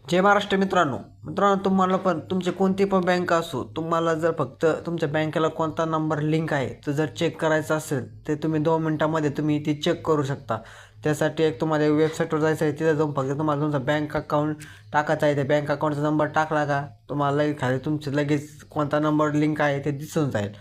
जय महाराष्ट्र मित्रांनो तुम्हाला पण तुमची कोणती पण बँक असो, तुम्हाला जर फक्त तुमच्या बँकेला कोणता नंबर लिंक आहे तो जर चेक करायचा असेल ते तुम्ही 2 मिनिटांमध्ये तुम्ही ती चेक करू शकता. त्यासाठी एक तुम्हाला वेबसाईटवर जायचं आहे. तिथे जाऊन फक्त तुम्हाला तुमचा बँक अकाउंट टाकायचा आहे. त्या बँक अकाउंटचा नंबर टाकला का तुम्हाला लगेच खाली तुमचे लगेच कोणता नंबर लिंक आहे ते दिसून जाईल.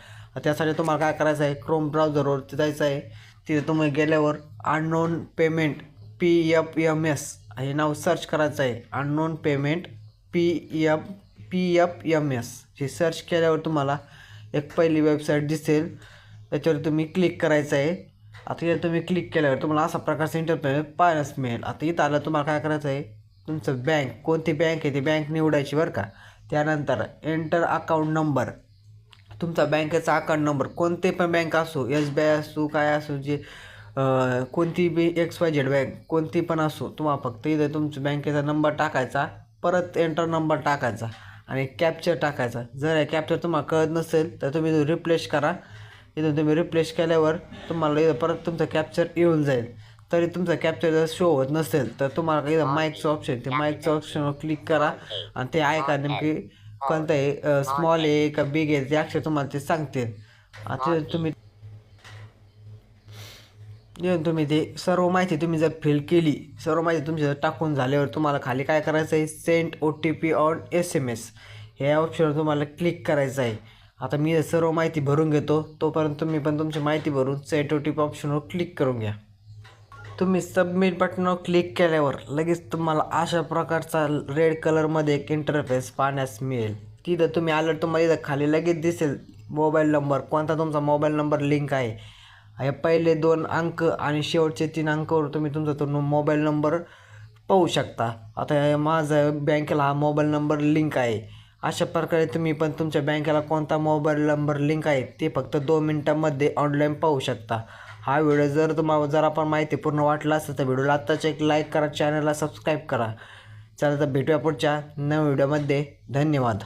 त्यासाठी तुम्हाला काय करायचं आहे, क्रोम ब्राउझरवर जायचं आहे. तिथे तुम्ही गेल्यावर अननोन पेमेंट PFMS हे नाव सर्च करायचं आहे. अननोन पेमेंट PFMS हे सर्च केल्यावर तुम्हाला एक पहिली वेबसाईट दिसेल. त्याच्यावर तुम्ही क्लिक करायचं आहे. आता इथे तुम्ही क्लिक केल्यावर तुम्हाला असा प्रकारचा इंटरफेस पाहायलाच मिळेल. आता इथं आलं तुम्हाला काय करायचं आहे, तुमचं बँक कोणती बँक आहे ती बँक निवडायची बरं का. त्यानंतर एंटर अकाउंट नंबर, तुमचा बँकेचा अकाउंट नंबर कोणते पण बँक असो, SBI असो काय असो, जे कोणती बी XYZ बँक कोणती पण असो, तुम्हाला फक्त इथे तुमच्या बँकेचा नंबर टाकायचा, परत एंटर नंबर टाकायचा आणि कॅप्चर टाकायचा. जर कॅप्चर तुम्हाला कळत नसेल तर तुम्ही रिप्लेस करा. इथून तुम्ही रिप्लेस केल्यावर तुम्हाला इथं परत तुमचं कॅप्चर येऊन जाईल. तरी तुमचा कॅप्चर जर शो होत नसेल तर तुम्हाला इथं माईकचं ऑप्शन, ते माईकचं ऑप्शनवर क्लिक करा आणि ते ऐका नेमकी कोणतं आहे, स्मॉल आहे का बिग आहे ते अक्षर तुम्हाला ते सांगतील. आता तुम्ही ते सर्व माहिती तुम्ही जर फिल केली, सर्व माहिती तुमच्या टाकून झाल्यावर तुम्हाला खाली काय करायचं आहे, सेंड OTP ऑन SMS ह्या ऑप्शनवर तुम्हाला क्लिक करायचं आहे. आता मी सर्व माहिती भरून घेतो, तोपर्यंत तुम्ही पण तुमची माहिती भरून सेंड OTP ऑप्शनवर क्लिक करून घ्या. तुम्ही सबमिट बटनावर क्लिक केल्यावर लगेच तुम्हाला अशा प्रकारचा रेड कलरमध्ये एक इंटरफेस पाहण्यास मिळेल. तिथं तुम्ही आलं तुम्हाला इथं खाली लगेच दिसेल मोबाईल नंबर, कोणता तुमचा मोबाईल नंबर लिंक आहे. हे पहिले 2 अंक आणि शेवटचे 3 अंकावर तुम्ही तुमचा तो मोबाईल नंबर पाहू शकता. आता माझा बँकेला हा मोबाईल नंबर लिंक आहे. अशा प्रकारे तुम्ही पण तुमच्या बँकेला कोणता मोबाईल नंबर लिंक आहे ते फक्त 2 मिनिटांमध्ये ऑनलाईन पाहू शकता. हा व्हिडिओ जर आपण माहिती पूर्ण वाटला असेल तर व्हिडिओला आत्ताच एक लाईक करा, चॅनलला सबस्क्राईब करा. चला तर भेटूया पुढच्या नव्या व्हिडिओमध्ये. धन्यवाद.